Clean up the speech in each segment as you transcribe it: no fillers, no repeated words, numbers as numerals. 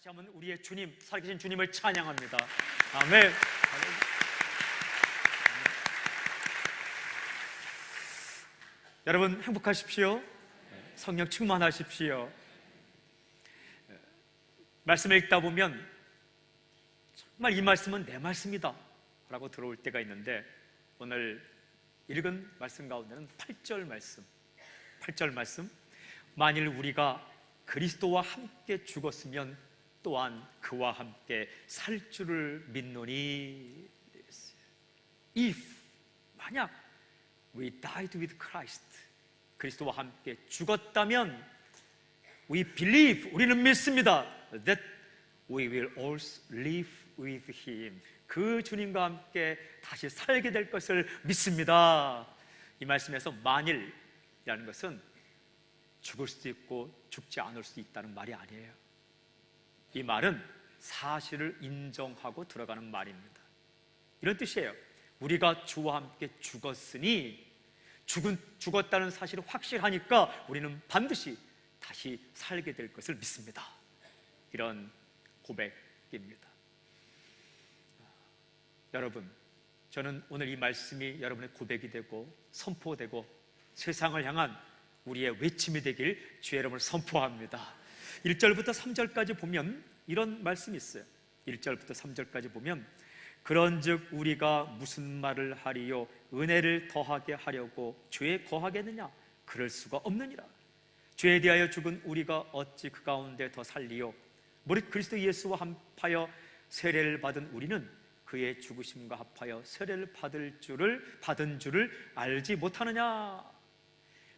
다시 한번 우리의 주님, 살아계신 주님을 찬양합니다. 아멘. 여러분 행복하십시오. 성령 충만하십시오. 말씀을 읽다 보면 정말 이 말씀은 내 말씀이다 라고 들어올 때가 있는데, 오늘 읽은 말씀 가운데는 8절 말씀, 만일 우리가 그리스도와 함께 죽었으면 또한 그와 함께 살 줄을 믿노니. If, 만약 we died with Christ, 그리스도와 함께 죽었다면 we believe, 우리는 믿습니다, that we will also live with Him, 그 주님과 함께 다시 살게 될 것을 믿습니다. 이 말씀에서 만일이라는 것은 죽을 수도 있고 죽지 않을 수도 있다는 말이 아니에요. 이 말은 사실을 인정하고 들어가는 말입니다. 이런 뜻이에요. 우리가 주와 함께 죽었으니, 죽었다는 사실이 확실하니까 우리는 반드시 다시 살게 될 것을 믿습니다. 이런 고백입니다. 여러분, 저는 오늘 이 말씀이 여러분의 고백이 되고 선포되고 세상을 향한 우리의 외침이 되길 주의 이름으로 선포합니다. 1절부터 3절까지 보면 이런 말씀이 있어요. 1절부터 3절까지 보면, 그런즉 우리가 무슨 말을 하리요? 은혜를 더하게 하려고 죄에 거하겠느냐? 그럴 수가 없느니라. 죄에 대하여 죽은 우리가 어찌 그 가운데 더 살리요? 무릇 그리스도 예수와 합하여 세례를 받은 우리는 그의 죽으심과 합하여 세례를 받은 줄을 알지 못하느냐?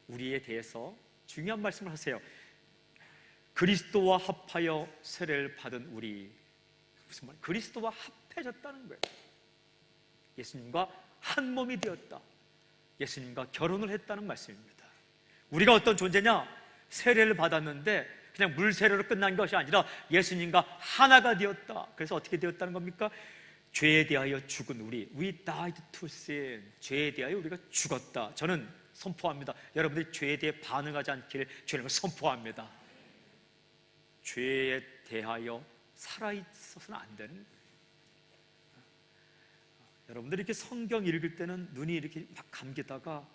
우리에 대해서 중요한 말씀을 하세요. 그리스도와 합하여 세례를 받은 우리, 무슨 말? 그리스도와 합해졌다는 거예요. 예수님과 한 몸이 되었다, 예수님과 결혼을 했다는 말씀입니다. 우리가 어떤 존재냐? 세례를 받았는데 그냥 물 세례로 끝난 것이 아니라 예수님과 하나가 되었다. 그래서 어떻게 되었다는 겁니까? 죄에 대하여 죽은 우리, we died to sin, 죄에 대하여 우리가 죽었다. 저는 선포합니다. 여러분들이 죄에 대해 반응하지 않기를 주님을 선포합니다. 죄에 대하여 살아있어서는 안 되는, 여러분들이 이렇게 성경 읽을 때는 눈이 이렇게 막 감기다가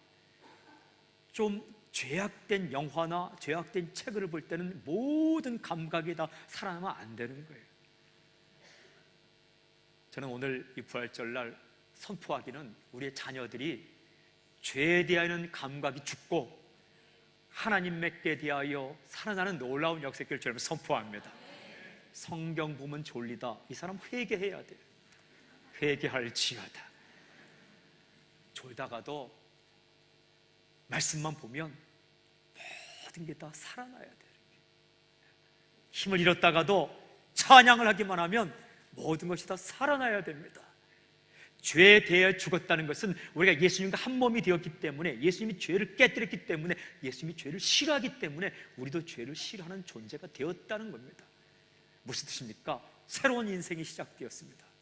좀 죄악된 영화나 죄악된 책을 볼 때는 모든 감각이 다 살아나면 안 되는 거예요. 저는 오늘 이 부활절날 선포하기는 우리의 자녀들이 죄에 대한 감각이 죽고 하나님 맺게 대하여 살아나는 놀라운 역사를 저는 선포합니다. 성경 보면 졸리다, 이 사람 회개해야 돼요. 회개할지어다. 졸다가도 말씀만 보면 모든 게 다 살아나야 돼요. 힘을 잃었다가도 찬양을 하기만 하면 모든 것이 다 살아나야 됩니다. 죄에 대해 죽었다는 것은 우리가 예수님과 한 몸이 되었기 때문에, 예수님이 죄를 깨뜨렸기 때문에, 예수님이 죄를 싫어하기 때문에 우리도 죄를 싫어하는 존재가 되었다는 겁니다. 무슨 뜻입니까? 새로운 인생이 시작되었습니다.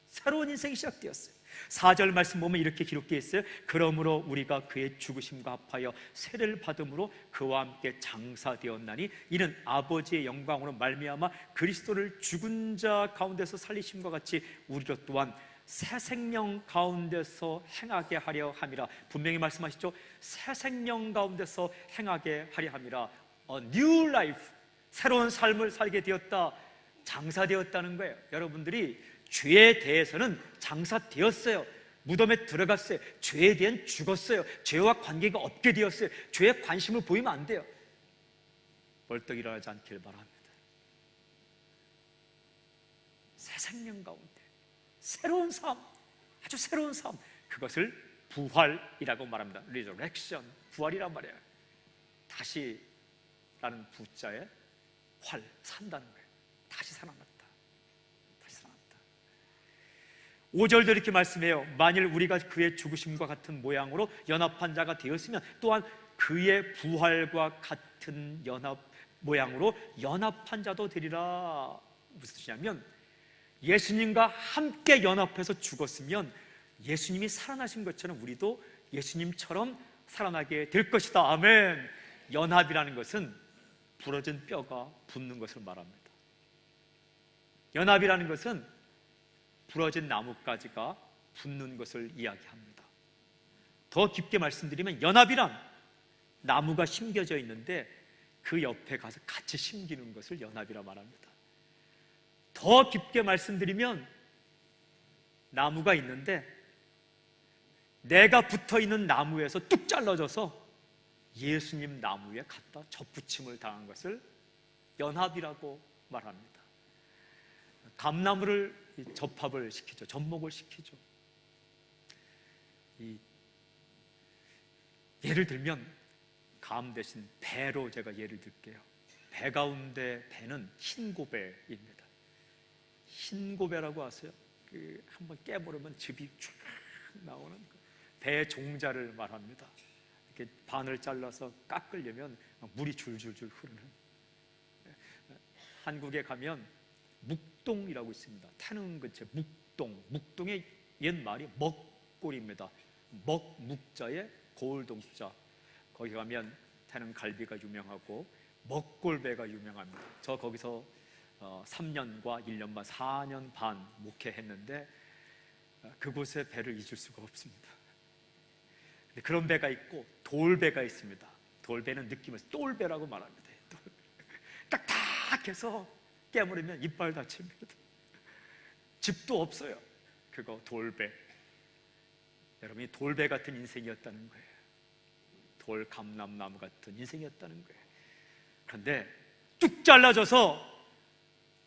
새로운 인생이 시작되었어요. 4절 말씀 보면 이렇게 기록되어 있어요. 그러므로 우리가 그의 죽으심과 합하여 세례를 받음으로 그와 함께 장사되었나니, 이는 아버지의 영광으로 말미암아 그리스도를 죽은 자 가운데서 살리심과 같이 우리로 또한 새 생명 가운데서 행하게 하려 함이라. 분명히 말씀하시죠. 새 생명 가운데서 행하게 하려 함이라. A new life, 새로운 삶을 살게 되었다, 장사되었다는 거예요. 여러분들이 죄에 대해서는 장사되었어요. 무덤에 들어갔어요. 죄에 대한 죽었어요. 죄와 관계가 없게 되었어요. 죄에 관심을 보이면 안 돼요. 벌떡 일어나지 않길 바랍니다. 새 생명 가운데 새로운 삶, 아주 새로운 삶, 그것을 부활이라고 말합니다. Resurrection, 부활이란 말이에요. 다시라는 부자에 활, 산다는 거예요. 다시 살아났다. 5절도 이렇게 말씀해요. 만일 우리가 그의 죽으심과 같은 모양으로 연합한 자가 되었으면 또한 그의 부활과 같은 모양으로 연합한 자도 되리라. 무슨 뜻이냐면, 예수님과 함께 연합해서 죽었으면 예수님이 살아나신 것처럼 우리도 예수님처럼 살아나게 될 것이다. 아멘. 연합이라는 것은 부러진 뼈가 붙는 것을 말합니다. 연합이라는 것은 부러진 나뭇가지가 붙는 것을 이야기합니다. 더 깊게 말씀드리면 연합이란 나무가 심겨져 있는데 그 옆에 가서 같이 심기는 것을 연합이라 말합니다. 더 깊게 말씀드리면 나무가 있는데 내가 붙어있는 나무에서 뚝 잘라져서 예수님 나무에 갖다 접붙임을 당한 것을 연합이라고 말합니다. 감나무를 접합을 시키죠. 접목을 시키죠. 예를 들면 감 대신 배로 제가 예를 들게요. 배 가운데 배는 흰고배입니다. 흰고배라고 아세요? 한번 깨물으면 즙이 쫙 나오는 배 종자를 말합니다. 이렇게 반을 잘라서 깎으려면 물이 줄줄줄 흐르는. 한국에 가면 묵동이라고 있습니다. 태릉 근처 묵동. 묵동의 옛말이 먹골입니다. 먹묵자에 고을동자. 거기 가면 태릉 갈비가 유명하고 먹골배가 유명합니다. 저 거기서 3년과 1년 반, 4년 반 목회했는데 그곳의 배를 잊을 수가 없습니다. 근데 그런 배가 있고 돌배가 있습니다. 돌배는 느낌에서 똘배라고 말합니다. 딱딱해서 깨물으면 이빨 다칩니다. 집도 없어요. 그거 돌배. 여러분이 돌배 같은 인생이었다는 거예요. 돌 감람나무 같은 인생이었다는 거예요. 그런데 뚝 잘라져서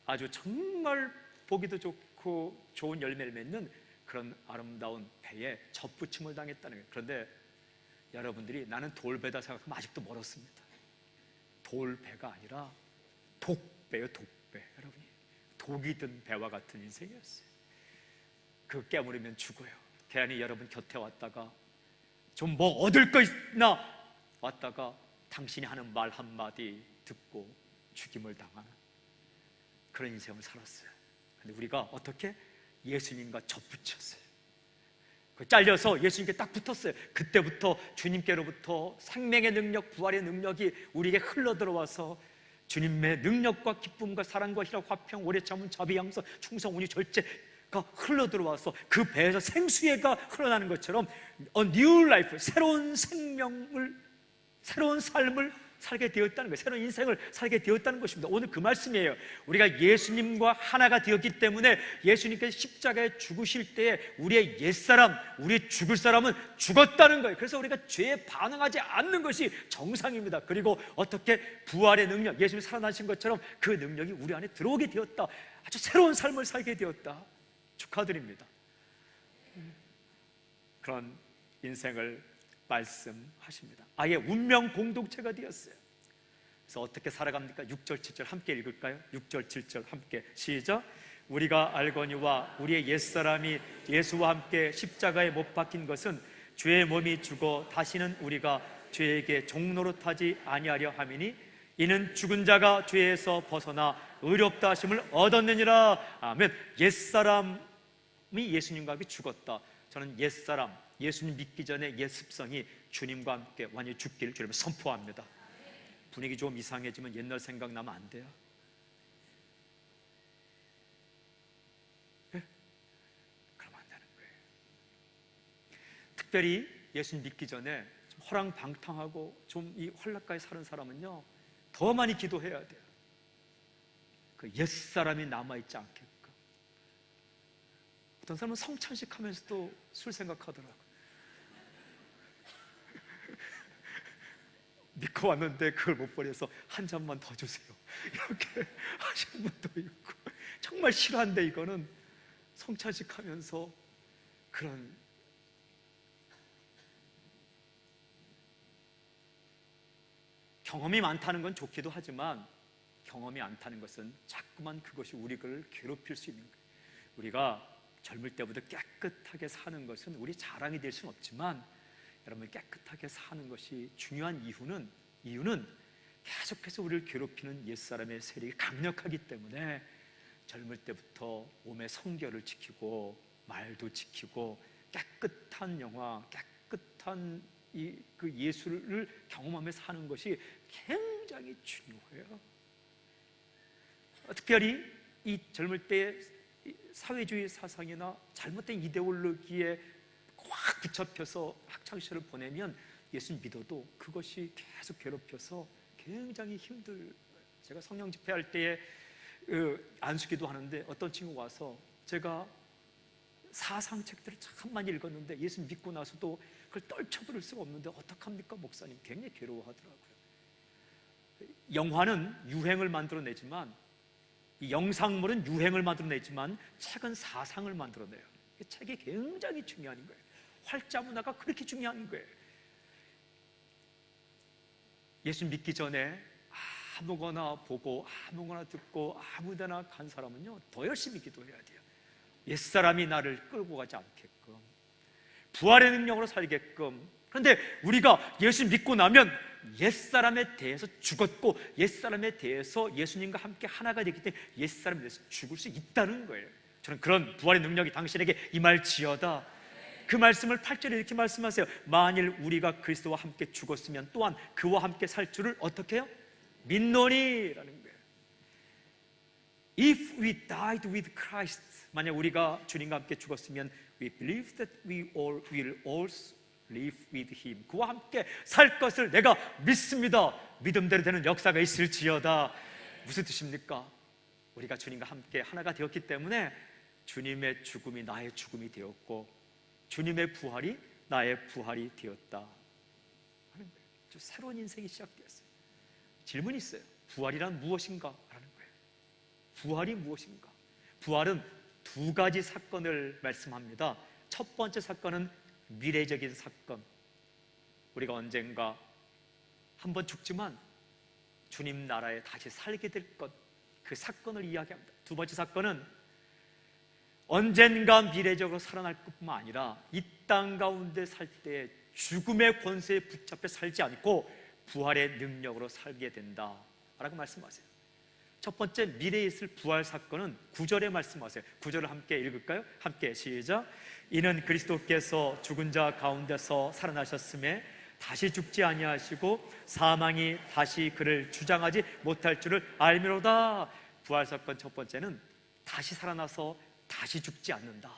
아주 정말 보기도 좋고 좋은 열매를 맺는 그런 아름다운 배에 접붙임을 당했다는 거예요. 그런데 여러분들이 나는 돌배다 생각하면 아직도 멀었습니다. 돌배가 아니라 독배요, 독배. 여러분이 독이 든 배와 같은 인생이었어요. 그 깨물으면 죽어요. 괜히 여러분 곁에 왔다가 좀 뭐 얻을 거 있나 왔다가 당신이 하는 말 한마디 듣고 죽임을 당하는 그런 인생을 살았어요. 근데 우리가 어떻게 예수님과 접붙였어요. 잘려서 예수님께 딱 붙었어요. 그때부터 주님께로부터 생명의 능력, 부활의 능력이 우리에게 흘러들어와서 주님의 능력과 기쁨과 사랑과 희락, 화평, 오래 참음, 자비, 양선, 충성, 온유, 절제가 흘러들어와서 그 배에서 생수회가 흘러나는 것처럼 A new life, 새로운 생명을, 새로운 삶을 살게 되었다는 거예요. 새로운 인생을 살게 되었다는 것입니다. 오늘 그 말씀이에요. 우리가 예수님과 하나가 되었기 때문에 예수님께서 십자가에 죽으실 때에 우리의 옛사람, 우리의 죽을 사람은 죽었다는 거예요. 그래서 우리가 죄에 반응하지 않는 것이 정상입니다. 그리고 어떻게 부활의 능력, 예수님이 살아나신 것처럼 그 능력이 우리 안에 들어오게 되었다. 아주 새로운 삶을 살게 되었다. 축하드립니다. 그런 인생을 말씀하십니다. 아예 운명 공동체가 되었어요. 그래서 어떻게 살아갑니까? 6절 7절 함께 읽을까요? 6절 7절 함께 시작. 우리가 알거니와 우리의 옛사람이 예수와 함께 십자가에 못 박힌 것은 죄의 몸이 죽어 다시는 우리가 죄에게 종노릇하지 아니하려 함이니 이는 죽은 자가 죄에서 벗어나 의롭다 하심을 얻었느니라. 아멘. 옛사람이 예수님과 함께 죽었다. 저는 옛사람, 예수님 믿기 전에 옛 습성이 주님과 함께 완전히 죽기를 주님을 선포합니다. 분위기 좀 이상해지면 옛날 생각나면 안 돼요. 네? 그러면 안 되는 거예요. 특별히 예수님 믿기 전에 좀 허랑방탕하고 좀 이 헐락가에 사는 사람은요 더 많이 기도해야 돼요. 그 옛사람이 남아있지 않게끔. 어떤 사람은 성찬식 하면서도 술 생각하더라고요. 믿고 왔는데 그걸 못 버려서 한 잔만 더 주세요. 이렇게 하시는 분도 있고 정말 싫어한데 이거는 성찬식 하면서 그런 경험이 많다는 건 좋기도 하지만 경험이 많다는 것은 자꾸만 그것이 우리를 괴롭힐 수 있는 거예요. 우리가 젊을 때부터 깨끗하게 사는 것은 우리 자랑이 될 수는 없지만 여러분 깨끗하게 사는 것이 중요한 이유는 계속해서 우리를 괴롭히는 옛사람의 세력이 강력하기 때문에 젊을 때부터 몸의 성결을 지키고 말도 지키고 깨끗한 영화, 깨끗한 그 예수를 경험하며 사는 것이 굉장히 중요해요. 특별히 이 젊을 때 사회주의 사상이나 잘못된 이데올로기에 확 붙잡혀서 학창시절을 보내면 예수 믿어도 그것이 계속 괴롭혀서 굉장히 힘들. 제가 성령 집회할 때에 안수기도 하는데 어떤 친구가 와서 제가 사상책들을 참 많이 읽었는데 예수 믿고 나서도 그걸 떨쳐버릴 수가 없는데 어떡합니까 목사님? 굉장히 괴로워하더라고요. 영화는 유행을 만들어내지만, 이 영상물은 유행을 만들어내지만 책은 사상을 만들어내요. 책이 굉장히 중요한 거예요. 활자 문화가 그렇게 중요한 거예요. 예수 믿기 전에 아무거나 보고 아무거나 듣고 아무데나 간 사람은요 더 열심히 기도해야 돼요. 옛사람이 나를 끌고 가지 않게끔, 부활의 능력으로 살게끔. 그런데 우리가 예수 믿고 나면 옛사람에 대해서 죽었고 옛사람에 대해서 예수님과 함께 하나가 되기 때문에 옛사람에 대해서 죽을 수 있다는 거예요. 저는 그런 부활의 능력이 당신에게 임할지어다. 그 말씀을 8절에 이렇게 말씀하세요. 만일 우리가 그리스도와 함께 죽었으면 또한 그와 함께 살 줄을 어떻게 해요? 믿노니라는 거예요. If we died with Christ, 만약 우리가 주님과 함께 죽었으면 we believe that we all will also live with Him. 그와 함께 살 것을 내가 믿습니다. 믿음대로 되는 역사가 있을지어다. 무슨 뜻입니까? 우리가 주님과 함께 하나가 되었기 때문에 주님의 죽음이 나의 죽음이 되었고 주님의 부활이 나의 부활이 되었다 하는 거예요. 좀 새로운 인생이 시작되었어요. 질문이 있어요. 부활이란 무엇인가? 라는 거예요. 부활이 무엇인가? 부활은 두 가지 사건을 말씀합니다. 첫 번째 사건은 미래적인 사건. 우리가 언젠가 한번 죽지만 주님 나라에 다시 살게 될 것, 그 사건을 이야기합니다. 두 번째 사건은 언젠가 미래적으로 살아날 것뿐만 아니라 이 땅 가운데 살 때 죽음의 권세에 붙잡혀 살지 않고 부활의 능력으로 살게 된다 라고 말씀하세요. 첫 번째 미래에 있을 부활 사건은 9절에 말씀하세요. 9절을 함께 읽을까요? 함께 시작. 이는 그리스도께서 죽은 자 가운데서 살아나셨음에 다시 죽지 아니하시고 사망이 다시 그를 주장하지 못할 줄을 알미로다. 부활 사건 첫 번째는 다시 살아나서 다시 죽지 않는다.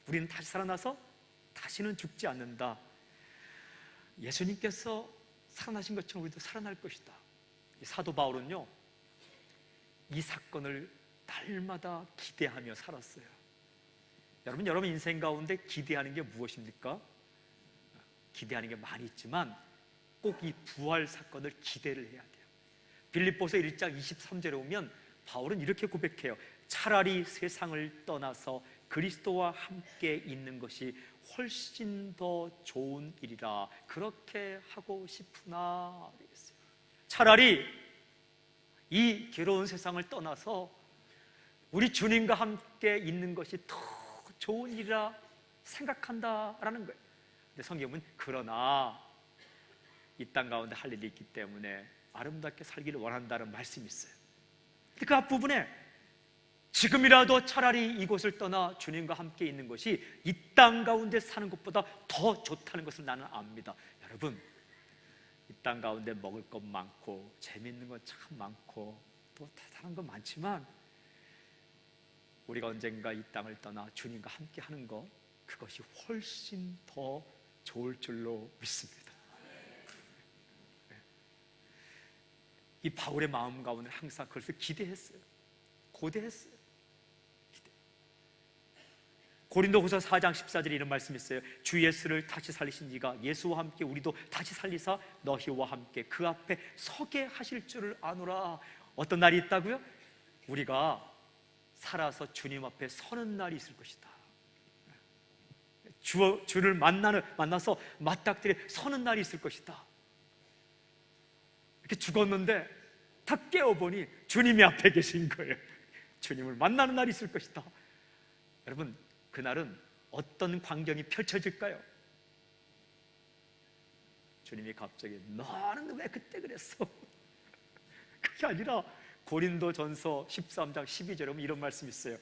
우리는 다시 살아나서 다시는 죽지 않는다. 예수님께서 살아나신 것처럼 우리도 살아날 것이다. 사도 바울은요 이 사건을 날마다 기대하며 살았어요. 여러분 인생 가운데 기대하는 게 무엇입니까? 기대하는 게 많이 있지만 꼭 이 부활 사건을 기대를 해야 돼요. 빌립보서 1장 23절에 오면 바울은 이렇게 고백해요. 차라리 세상을 떠나서 그리스도와 함께 있는 것이 훨씬 더 좋은 일이라 그렇게 하고 싶으나. 차라리 이 괴로운 세상을 떠나서 우리 주님과 함께 있는 것이 더 좋은 일이라 생각한다라는 거예요. 근데 성경은 그러나 이 땅 가운데 할 일이 있기 때문에 아름답게 살기를 원한다는 말씀이 있어요. 그 앞부분에 지금이라도 차라리 이곳을 떠나 주님과 함께 있는 것이 이 땅 가운데 사는 것보다 더 좋다는 것을 나는 압니다. 여러분, 이 땅 가운데 먹을 것 많고 재밌는 것 참 많고 또 대단한 것 많지만 우리가 언젠가 이 땅을 떠나 주님과 함께 하는 것, 그것이 훨씬 더 좋을 줄로 믿습니다. 이 바울의 마음 가운데 항상 그것을 기대했어요. 고대했어요. 고린도후서 4장 14절에 이런 말씀이 있어요. 주 예수를 다시 살리신 이가 예수와 함께 우리도 다시 살리사 너희와 함께 그 앞에 서게 하실 줄을 아노라. 어떤 날이 있다고요? 우리가 살아서 주님 앞에 서는 날이 있을 것이다. 주를 만나서 맞닥뜨려 서는 날이 있을 것이다. 이렇게 죽었는데 다 깨어보니 주님이 앞에 계신 거예요. 주님을 만나는 날이 있을 것이다. 여러분, 그날은 어떤 광경이 펼쳐질까요? 주님이 갑자기 너는 왜 그때 그랬어? 그게 아니라 고린도전서 13장 12절에 이런 말씀이 있어요.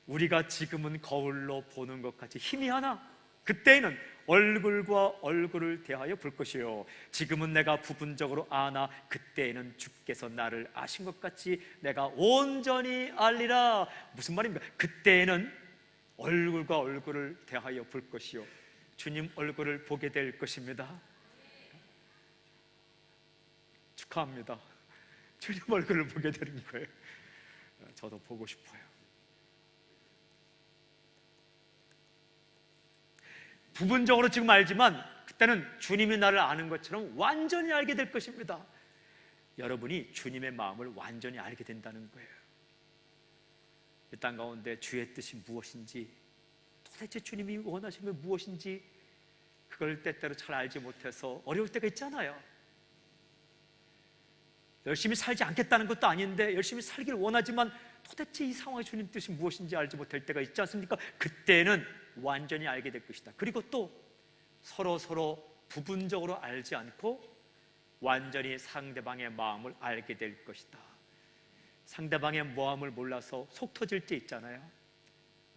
우리가 지금은 거울로 보는 것 같이 희미하나 그때에는 얼굴과 얼굴을 대하여 볼 것이요 지금은 내가 부분적으로 아나 그때에는 주께서 나를 아신 것 같이 내가 온전히 알리라. 무슨 말입니까? 그때에는 얼굴과 얼굴을 대하여 볼 것이요 주님 얼굴을 보게 될 것입니다. 축하합니다. 주님 얼굴을 보게 되는 거예요. 저도 보고 싶어요. 부분적으로 지금 알지만 그때는 주님이 나를 아는 것처럼 완전히 알게 될 것입니다. 여러분이 주님의 마음을 완전히 알게 된다는 거예요. 이 땅 가운데 주의 뜻이 무엇인지, 도대체 주님이 원하시는 게 무엇인지 그걸 때때로 잘 알지 못해서 어려울 때가 있잖아요. 열심히 살지 않겠다는 것도 아닌데 열심히 살기를 원하지만 도대체 이 상황에 주님 뜻이 무엇인지 알지 못할 때가 있지 않습니까? 그때는 완전히 알게 될 것이다. 그리고 또 서로 부분적으로 알지 않고 완전히 상대방의 마음을 알게 될 것이다. 상대방의 마음을 몰라서 속 터질 때 있잖아요.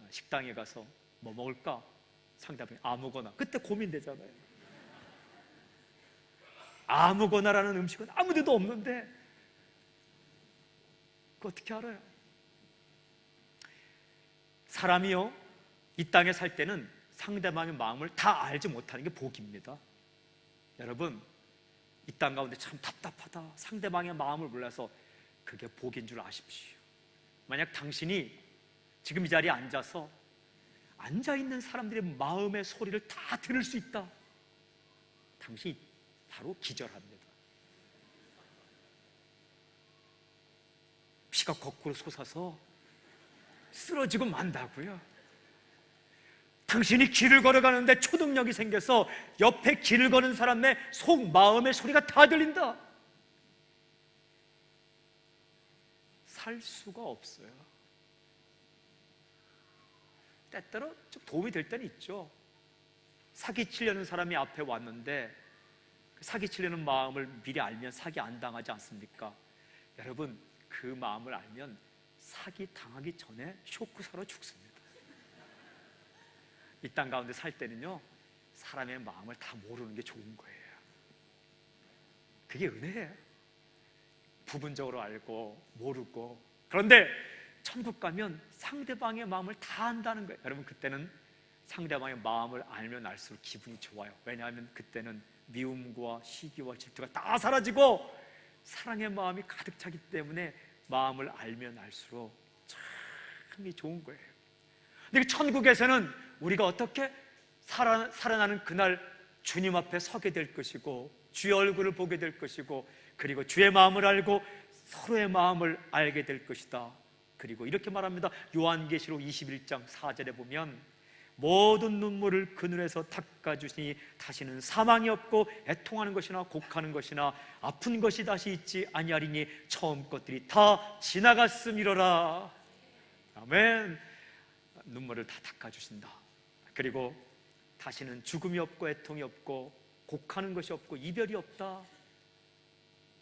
식당에 가서 뭐 먹을까? 상대방이 아무거나. 그때 고민되잖아요. 아무거나라는 음식은 아무 데도 없는데 그거 어떻게 알아요? 사람이요 이 땅에 살 때는 상대방의 마음을 다 알지 못하는 게 복입니다. 여러분 이 땅 가운데 참 답답하다, 상대방의 마음을 몰라서, 그게 복인 줄 아십시오. 만약 당신이 지금 이 자리에 앉아서 앉아있는 사람들의 마음의 소리를 다 들을 수 있다, 당신이 바로 기절합니다. 피가 거꾸로 솟아서 쓰러지고 만다고요. 당신이 길을 걸어가는데 초능력이 생겨서 옆에 길을 거는 사람의 속 마음의 소리가 다 들린다. 살 수가 없어요. 때때로 좀 도움이 될 때는 있죠. 사기치려는 사람이 앞에 왔는데 사기치려는 마음을 미리 알면 사기 안 당하지 않습니까? 여러분 그 마음을 알면 사기 당하기 전에 쇼크사로 죽습니다. 이 땅 가운데 살 때는요 사람의 마음을 다 모르는 게 좋은 거예요. 그게 은혜예요. 부분적으로 알고 모르고. 그런데 천국 가면 상대방의 마음을 다 안다는 거예요. 여러분 그때는 상대방의 마음을 알면 알수록 기분이 좋아요. 왜냐하면 그때는 미움과 시기와 질투가 다 사라지고 사랑의 마음이 가득 차기 때문에 마음을 알면 알수록 참이 좋은 거예요. 근데 천국에서는 우리가 어떻게 살아나는 그날 주님 앞에 서게 될 것이고 주의 얼굴을 보게 될 것이고 그리고 주의 마음을 알고 서로의 마음을 알게 될 것이다. 그리고 이렇게 말합니다. 요한계시록 21장 4절에 보면 모든 눈물을 그 눈에서 닦아주시니 다시는 사망이 없고 애통하는 것이나 곡하는 것이나 아픈 것이 다시 있지 아니하리니 처음 것들이 다 지나갔음이로라. 아멘. 눈물을 다 닦아주신다. 그리고 다시는 죽음이 없고 애통이 없고 곡하는 것이 없고 이별이 없다.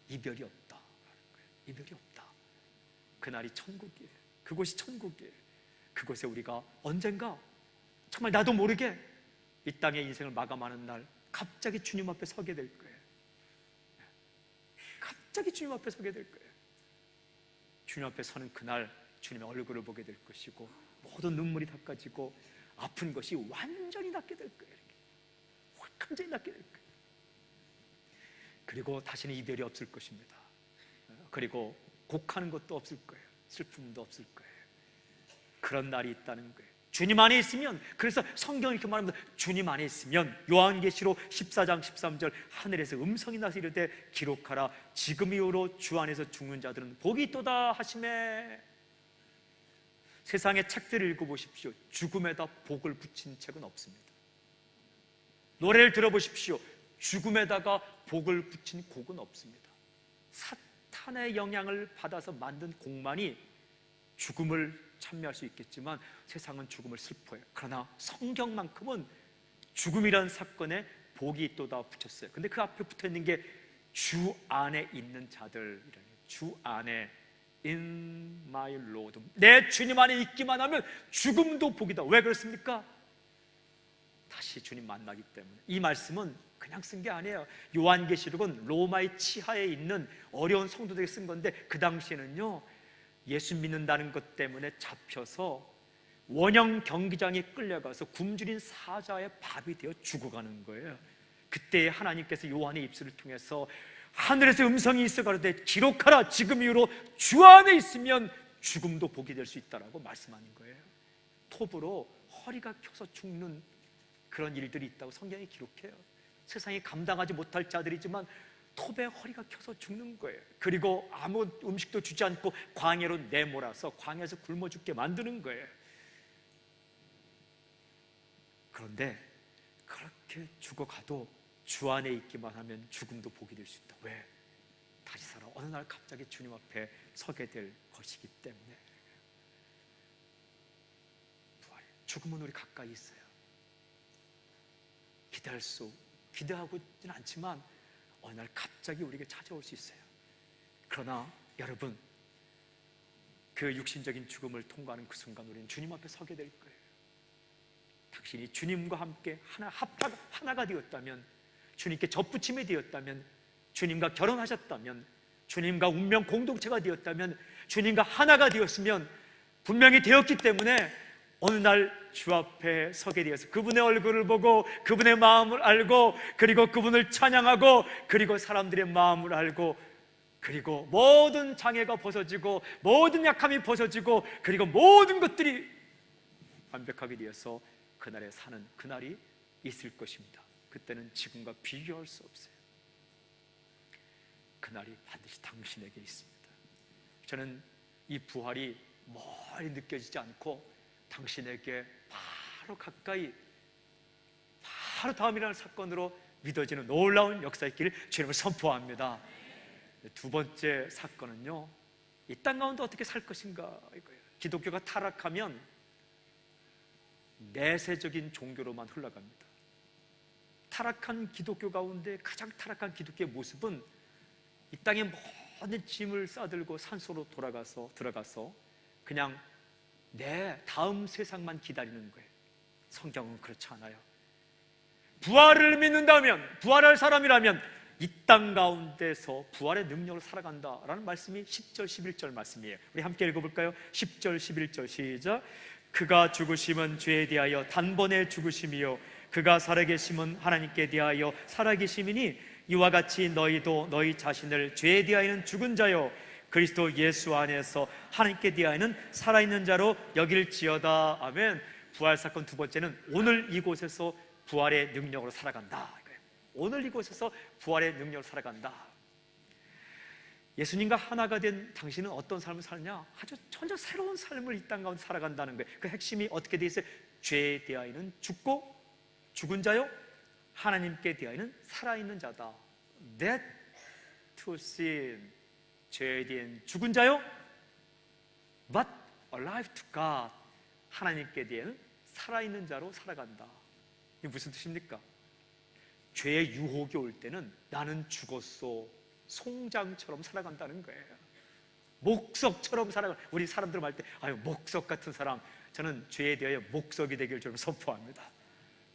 이별이 없다. 이별이 없다. 그날이 천국이에요. 그곳이 천국이에요. 그곳에 우리가 언젠가 정말 나도 모르게 이 땅의 인생을 마감하는 날 갑자기 주님 앞에 서게 될 거예요. 갑자기 주님 앞에 서게 될 거예요. 주님 앞에 서는 그날 주님의 얼굴을 보게 될 것이고 모든 눈물이 닦아지고 아픈 것이 완전히 낫게 될 거예요. 완전히 낫게 될 거예요. 그리고 다시는 이별이 없을 것입니다. 그리고 곡하는 것도 없을 거예요. 슬픔도 없을 거예요. 그런 날이 있다는 거예요. 주님 안에 있으면, 그래서 성경이 이렇게 말합니다. 주님 안에 있으면 요한계시록 14장 13절 하늘에서 음성이 나서 이르되 기록하라 지금 이후로 주 안에서 죽는 자들은 복이 있도다 하시매. 세상의 책들을 읽어보십시오. 죽음에다 복을 붙인 책은 없습니다. 노래를 들어보십시오. 죽음에다가 복을 붙인 곡은 없습니다. 사탄의 영향을 받아서 만든 곡만이 죽음을 참여할 수 있겠지만 세상은 죽음을 슬퍼해요. 그러나 성경만큼은 죽음이라는 사건에 복이 있도다 붙였어요. 근데 그 앞에 붙어있는 게 주 안에 있는 자들이라는, 주 안에 In my Lord, 내 주님 안에 있기만 하면 죽음도 복이다. 왜 그렇습니까? 다시 주님 만나기 때문에. 이 말씀은 그냥 쓴 게 아니에요. 요한계시록은 로마의 치하에 있는 어려운 성도들에게 쓴 건데, 그 당시에는요, 예수 믿는다는 것 때문에 잡혀서 원형 경기장에 끌려가서 굶주린 사자의 밥이 되어 죽어가는 거예요. 그때 하나님께서 요한의 입술을 통해서 하늘에서 음성이 있어 가로되 기록하라, 지금 이후로 주 안에 있으면 죽음도 복이 될 수 있다라고 말씀하는 거예요. 톱으로 허리가 켜서 죽는 그런 일들이 있다고 성경이 기록해요. 세상에 감당하지 못할 자들이지만 톱에 허리가 켜서 죽는 거예요. 그리고 아무 음식도 주지 않고 광야로 내몰아서 광야에서 굶어 죽게 만드는 거예요. 그런데 그렇게 죽어가도 주 안에 있기만 하면 죽음도 복이 될 수 있다. 왜? 다시 살아 어느 날 갑자기 주님 앞에 서게 될 것이기 때문에. 부활, 죽음은 우리 가까이 있어요. 기대하고 있지는 않지만 어느 날 갑자기 우리에게 찾아올 수 있어요. 그러나 여러분, 그 육신적인 죽음을 통과하는 그 순간 우리는 주님 앞에 서게 될 거예요. 당신이 주님과 함께 하나가 되었다면, 주님께 접붙임이 되었다면, 주님과 결혼하셨다면, 주님과 운명 공동체가 되었다면, 주님과 하나가 되었으면 분명히 되었기 때문에 어느 날 주 앞에 서게 되어서 그분의 얼굴을 보고 그분의 마음을 알고, 그리고 그분을 찬양하고, 그리고 사람들의 마음을 알고, 그리고 모든 장애가 벗어지고 모든 약함이 벗어지고, 그리고 모든 것들이 완벽하게 되어서 그날에 사는 그날이 있을 것입니다. 그때는 지금과 비교할 수 없어요. 그날이 반드시 당신에게 있습니다. 저는 이 부활이 멀리 느껴지지 않고 당신에게 바로 가까이, 바로 다음이라는 사건으로 믿어지는 놀라운 역사의 길을 주님을 선포합니다. 두 번째 사건은요, 이 땅 가운데 어떻게 살 것인가 이거예요. 기독교가 타락하면 내세적인 종교로만 흘러갑니다. 타락한 기독교 가운데 가장 타락한 기독교의 모습은 이 땅에 모든 짐을 싸들고 산소로 들어가서 그냥 내 다음 세상만 기다리는 거예요. 성경은 그렇지 않아요. 부활을 믿는다면, 부활할 사람이라면 이 땅 가운데서 부활의 능력을 살아간다라는 말씀이 10절 11절 말씀이에요. 우리 함께 읽어볼까요? 10절 11절 시작. 그가 죽으심은 죄에 대하여 단번에 죽으심이요 그가 살아계심은 하나님께 대하여 살아계심이니 이와 같이 너희도 너희 자신을 죄에 대하여는 죽은 자요 그리스도 예수 안에서 하나님께 대하여는 살아있는 자로 여길지어다. 아멘. 부활 사건 두 번째는 오늘 이곳에서 부활의 능력으로 살아간다. 오늘 이곳에서 부활의 능력으로 살아간다. 예수님과 하나가 된 당신은 어떤 삶을 살냐? 아주 전혀 새로운 삶을 이 땅 가운데 살아간다는 거예요. 그 핵심이 어떻게 되어 있어요? 죄에 대하여는 죽고 죽은 자요 하나님께 대하여는 살아있는 자다. Dead to sin. 죄에 대한 죽은 자요 but alive to God. 하나님께 대한 살아있는 자로 살아간다. 이게 무슨 뜻입니까? 죄의 유혹이 올 때는 나는 죽었어, 송장처럼 살아간다는 거예요. 목석처럼 살아가. 우리 사람들 말 때 아유 목석 같은 사람, 저는 죄에 대하여 목석이 되기를 좀 선포합니다.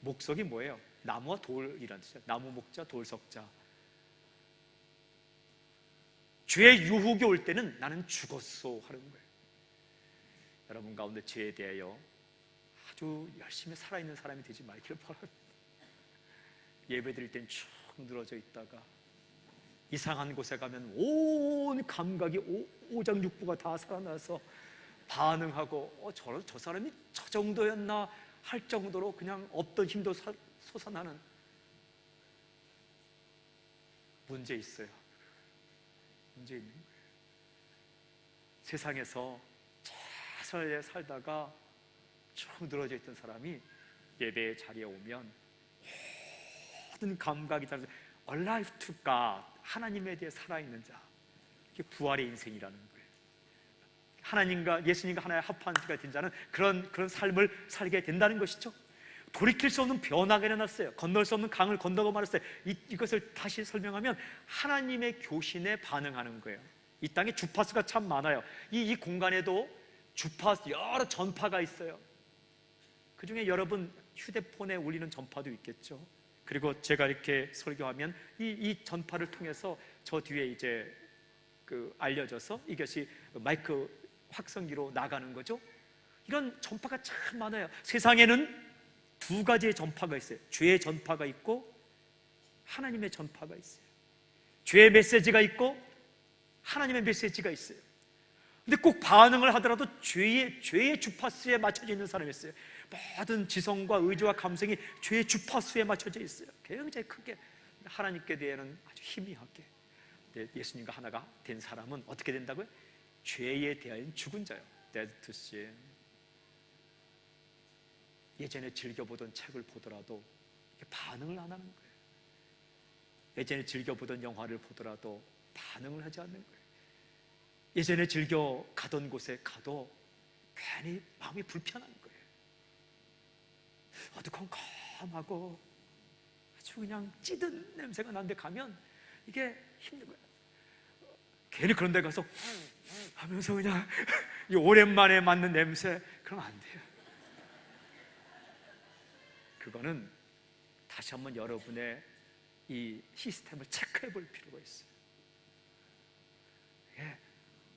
목석이 뭐예요? 나무와 돌이라는 뜻이에요. 나무 목자, 돌 석자. 죄의 유혹이 올 때는 나는 죽었어 하는 거예요. 여러분 가운데 죄에 대하여 아주 열심히 살아있는 사람이 되지 말기를 바랍니다. 예배 드릴 땐 쭉 늘어져 있다가 이상한 곳에 가면 온 감각이 오장육부가 다 살아나서 반응하고 저 사람이 저 정도였나 할 정도로 그냥 없던 힘도 솟아나는. 문제 있어요. 문제 있는 거예요. 세상에서 최선을 살다가 쭉 늘어져 있던 사람이 예배의 자리에 오면 모든 감각이 다 alive to God, 하나님에 대해 살아있는 자. 이게 부활의 인생이라는 거예요. 하나님과 예수님과 하나의 합한 자가 된 자는 그런 삶을 살게 된다는 것이죠. 돌이킬 수 없는 변화가 일어났어요. 건널 수 없는 강을 건너고 말았어요. 이것을 다시 설명하면 하나님의 교신에 반응하는 거예요. 이 땅에 주파수가 참 많아요. 이 공간에도 주파수 여러 전파가 있어요. 그 중에 여러분 휴대폰에 울리는 전파도 있겠죠. 그리고 제가 이렇게 설교하면 이 전파를 통해서 저 뒤에 이제 알려져서 이것이 마이크 확성기로 나가는 거죠. 이런 전파가 참 많아요. 세상에는 두 가지의 전파가 있어요. 죄의 전파가 있고 하나님의 전파가 있어요. 죄의 메시지가 있고 하나님의 메시지가 있어요. 근데 꼭 반응을 하더라도 죄의 주파수에 맞춰져 있는 사람이 있어요. 모든 지성과 의지와 감성이 죄의 주파수에 맞춰져 있어요. 굉장히 크게 하나님께 대해는 아주 희미하게. 예수님과 하나가 된 사람은 어떻게 된다고요? 죄에 대하여 죽은 자요. Dead to sin. 예전에 즐겨보던 책을 보더라도 반응을 안 하는 거예요. 예전에 즐겨보던 영화를 보더라도 반응을 하지 않는 거예요. 예전에 즐겨 가던 곳에 가도 괜히 마음이 불편한 거예요. 어두컴컴하고 아주 그냥 찌든 냄새가 나는데 가면 이게 힘든 거예요. 괜히 그런 데 가서 하면서 그냥 이 오랜만에 맡는 냄새, 그러면 안 돼요. 그거는 다시 한번 여러분의 이 시스템을 체크해 볼 필요가 있어요.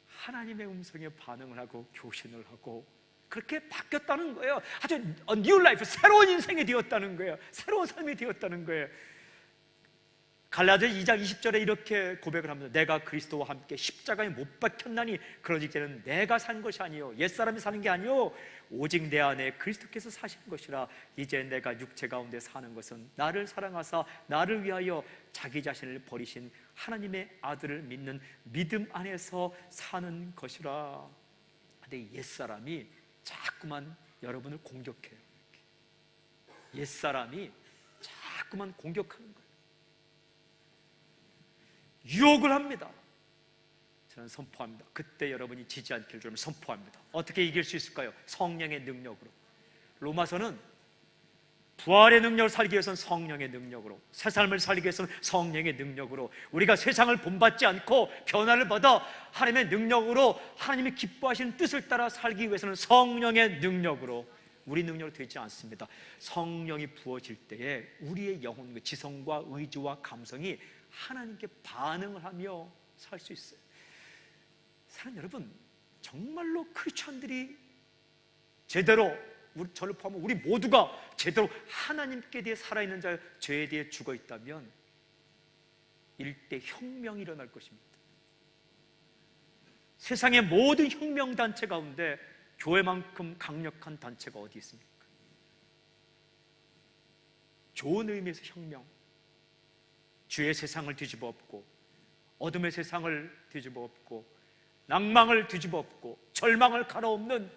하나님의 음성에 반응을 하고 교신을 하고 그렇게 바뀌었다는 거예요. 아주 뉴 라이프, 새로운 인생이 되었다는 거예요. 새로운 삶이 되었다는 거예요. 갈라디아 2장 20절에 이렇게 고백을 합니다. 내가 그리스도와 함께 십자가에 못 박혔나니 그러지 이제는 내가 산 것이 아니요 옛사람이 사는 게 아니요 오직 내 안에 그리스도께서 사신 것이라. 이제 내가 육체 가운데 사는 것은 나를 사랑하사 나를 위하여 자기 자신을 버리신 하나님의 아들을 믿는 믿음 안에서 사는 것이라. 근데 옛사람이 자꾸만 여러분을 공격해요. 옛사람이 자꾸만 공격하는 거예요. 유혹을 합니다. 저는 선포합니다. 그때 여러분이 지지 않길 좀 선포합니다. 어떻게 이길 수 있을까요? 성령의 능력으로. 로마서는 부활의 능력을 살기 위해서는 성령의 능력으로, 새 삶을 살기 위해서는 성령의 능력으로, 우리가 세상을 본받지 않고 변화를 받아 하나님의 능력으로 하나님이 기뻐하시는 뜻을 따라 살기 위해서는 성령의 능력으로, 우리 능력으로 되지 않습니다. 성령이 부어질 때에 우리의 영혼, 지성과 의지와 감성이 하나님께 반응을 하며 살 수 있어요. 사랑하는 여러분, 정말로 크리스천들이 제대로, 저를 포함한 우리 모두가 제대로 하나님께 대해 살아있는 자, 죄에 대해 죽어 있다면 일대 혁명이 일어날 것입니다. 세상의 모든 혁명단체 가운데 교회만큼 강력한 단체가 어디 있습니까? 좋은 의미에서 혁명. 주의 세상을 뒤집어 엎고 어둠의 세상을 뒤집어 엎고 낭망을 뒤집어 엎고 절망을 갈아엎는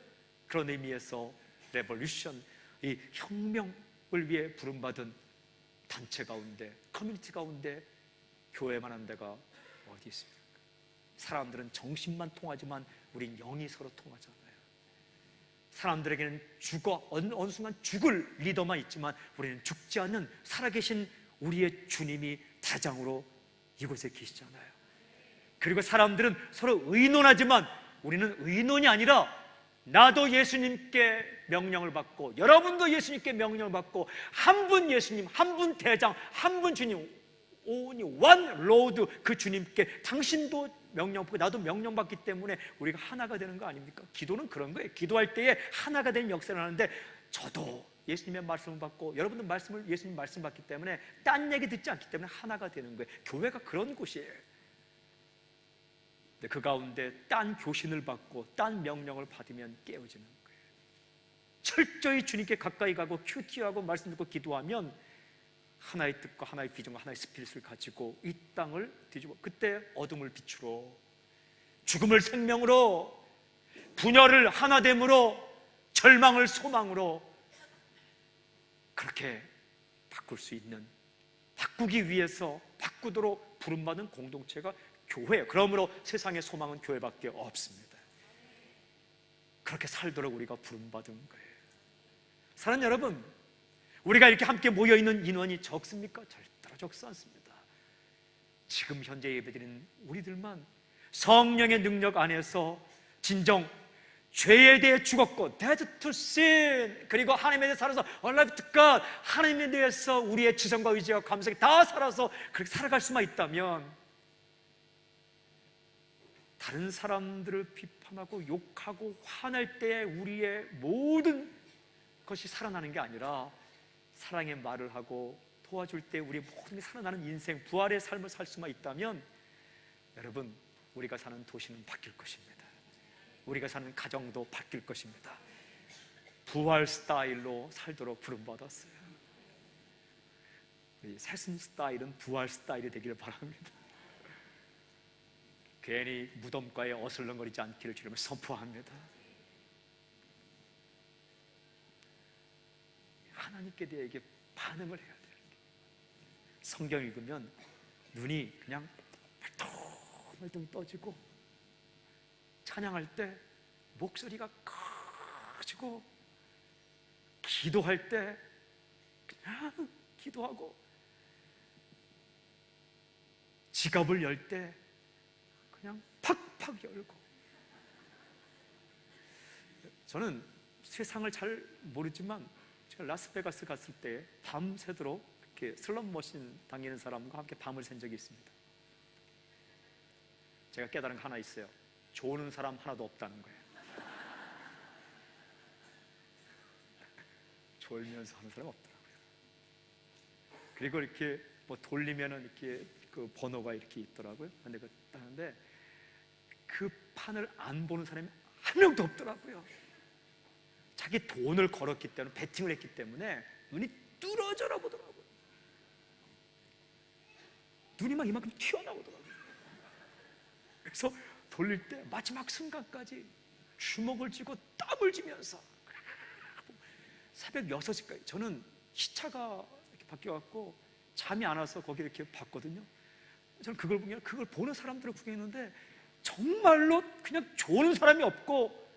그런 의미에서 레볼루션, 이 혁명을 위해 부름받은 단체 가운데, 커뮤니티 가운데 교회만한 데가 어디 있습니까? 사람들은 정신만 통하지만 우린 영이 서로 통하잖아요. 사람들에게는 어느 순간 죽을 리더만 있지만 우리는 죽지 않는 살아계신 우리의 주님이 대장으로 이곳에 계시잖아요. 그리고 사람들은 서로 의논하지만 우리는 의논이 아니라 나도 예수님께 명령을 받고 여러분도 예수님께 명령을 받고 한 분 예수님, 한 분 대장, 한 분 주님, only one Lord, 그 주님께 당신도 명령받고 나도 명령받기 때문에 우리가 하나가 되는 거 아닙니까? 기도는 그런 거예요. 기도할 때에 하나가 되는 역사를 하는데 저도 예수님의 말씀을 받고 여러분도 예수님 말씀 받기 때문에 딴 얘기 듣지 않기 때문에 하나가 되는 거예요. 교회가 그런 곳이에요. 근데 그 가운데 딴 교신을 받고 딴 명령을 받으면 깨어지는 거예요. 철저히 주님께 가까이 가고 큐티하고 말씀 듣고 기도하면 하나의 뜻과 하나의 비전과 하나의 스피릿을 가지고 이 땅을 뒤집어, 그때 어둠을 빛으로, 죽음을 생명으로, 분열을 하나됨으로, 절망을 소망으로 그렇게 바꿀 수 있는, 바꾸기 위해서 바꾸도록 부름받은 공동체가 교회예요. 그러므로 세상의 소망은 교회밖에 없습니다. 그렇게 살도록 우리가 부름받은 거예요. 사랑하는 여러분, 우리가 이렇게 함께 모여있는 인원이 적습니까? 절대로 적지 않습니다. 지금 현재 예배드리는 우리들만 성령의 능력 안에서 진정 죄에 대해 죽었고 dead to sin, 그리고 하나님에 대해 살아서 alive to God, 하나님에 대해서 우리의 지성과 의지와 감성이 다 살아서 그렇게 살아갈 수만 있다면, 다른 사람들을 비판하고 욕하고 화낼 때 우리의 모든 것이 살아나는 게 아니라 사랑의 말을 하고 도와줄 때 우리의 모든 게 살아나는 인생, 부활의 삶을 살 수만 있다면, 여러분, 우리가 사는 도시는 바뀔 것입니다. 우리가 사는 가정도 바뀔 것입니다. 부활 스타일로 살도록 부름받았어요. 우리 새순 스타일은 부활 스타일이 되기를 바랍니다. 괜히 무덤가에 어슬렁거리지 않기를 주님을 선포합니다. 하나님께 대해 이게 반응을 해야 돼요. 성경 읽으면 눈이 그냥 벌떡벌떡 떠지고, 찬양할 때 목소리가 커지고, 기도할 때 그냥 기도하고, 지갑을 열 때 그냥 팍팍 열고. 저는 세상을 잘 모르지만 제가 라스베가스 갔을 때 밤새도록 이렇게 슬롯머신 다니는 사람과 함께 밤을 샌 적이 있습니다. 제가 깨달은 거 하나 있어요. 조는 사람 하나도 없다는 거예요. 졸면서 하는 사람 없더라고요. 그리고 이렇게 뭐 돌리면은 이렇게 그 번호가 이렇게 있더라고요. 근데 하는데 그 판을 안 보는 사람이 한 명도 없더라고요. 자기 돈을 걸었기 때문에, 베팅을 했기 때문에 눈이 뚫어져라 보더라고요. 눈이 막 이만큼 튀어나오더라고요. 그래서 돌릴 때 마지막 순간까지 주먹을 쥐고 땀을 쥐면서 새벽 6시까지, 저는 시차가 이렇게 바뀌어갖고 잠이 안 와서 거기 이렇게 봤거든요. 저는 그걸 보는 사람들을 구경했는데 정말로 그냥 좋은 사람이 없고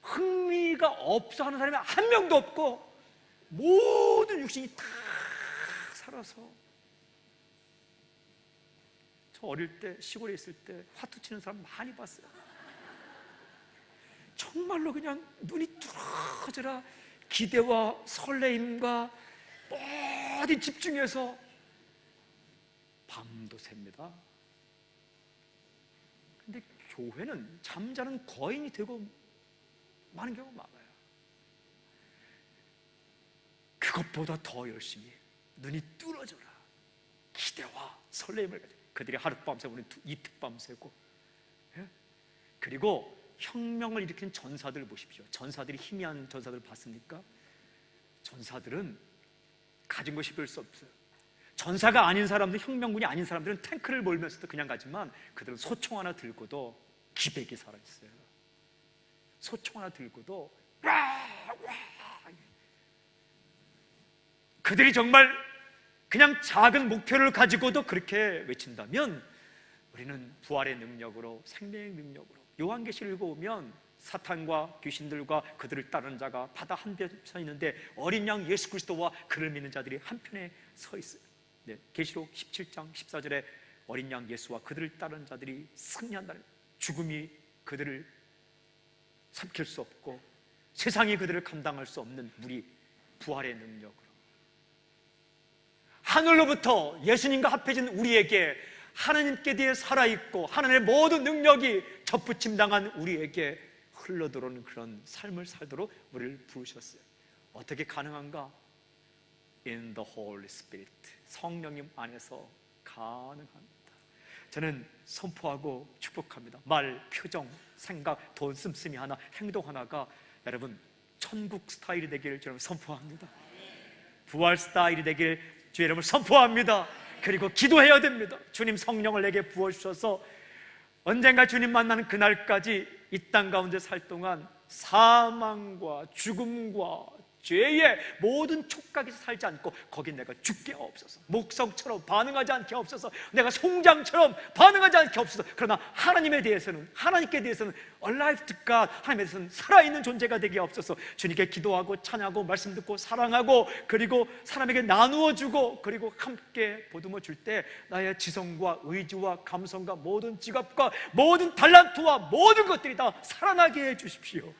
흥미가 없어 하는 사람이 한 명도 없고, 모든 육신이 다 살아서. 저 어릴 때 시골에 있을 때 화투 치는 사람 많이 봤어요. 정말로 그냥 눈이 뚫어져라 기대와 설레임과 모든 집중해서 밤도 셉니다. 근데 교회는 잠자는 거인이 되고 많은 경우가 많아요. 그것보다 더 열심히 눈이 뚫어져라 기대와 설레임을 가지고 그들이 하룻밤 새고 우리는 이틀밤 새고. 예? 그리고 혁명을 일으킨 전사들 보십시오. 전사들이 희미한 전사들 봤습니까? 전사들은 가진 것이 별 수 없어요. 전사가 아닌 사람들, 혁명군이 아닌 사람들은 탱크를 몰면서도 그냥 가지만 그들은 소총 하나 들고도 기백이 살아있어요. 소총 하나 들고도 그들이 정말 그냥 작은 목표를 가지고도 그렇게 외친다면, 우리는 부활의 능력으로, 생명의 능력으로, 요한계시를 읽어보면 사탄과 귀신들과 그들을 따르는 자가 바다 한편에 서 있는데 어린 양 예수 그리스도와 그를 믿는 자들이 한편에 서 있어요. 네, 계시록 17장 14절에 어린 양 예수와 그들을 따르는 자들이 승리한다는, 죽음이 그들을 삼킬 수 없고 세상이 그들을 감당할 수 없는 우리 부활의 능력으로 하늘로부터 예수님과 합해진 우리에게, 하나님께 대해 살아있고 하나님의 모든 능력이 접붙임당한 우리에게 흘러들어오는 그런 삶을 살도록 우리를 부르셨어요. 어떻게 가능한가? In the Holy Spirit, 성령님 안에서 가능합니다. 저는 선포하고 축복합니다. 말, 표정, 생각, 돈 씀씀이 하나, 행동 하나가 여러분 천국 스타일이 되기를 저는 선포합니다. 부활 스타일이 되기를 주 여러분 선포합니다. 그리고 기도해야 됩니다. 주님 성령을 내게 부어주셔서 언젠가 주님 만나는 그날까지 이 땅 가운데 살 동안 사망과 죽음과 죄의 모든 촉각에서 살지 않고 거기 내가 죽게 없어서, 목성처럼 반응하지 않게 없어서, 내가 송장처럼 반응하지 않게 없어서, 그러나 하나님에 대해서는, 하나님께 대해서는 alive to God, 하나님에 대해서는 살아있는 존재가 되게 없어서 주님께 기도하고 찬양하고 말씀 듣고 사랑하고 그리고 사람에게 나누어 주고 그리고 함께 보듬어 줄 때 나의 지성과 의지와 감성과 모든 지갑과 모든 달란트와 모든 것들이 다 살아나게 해 주십시오.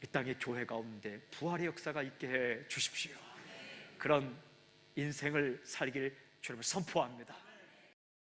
이 땅의 교회 가운데 부활의 역사가 있게 해 주십시오. 그런 인생을 살길 주님을 선포합니다.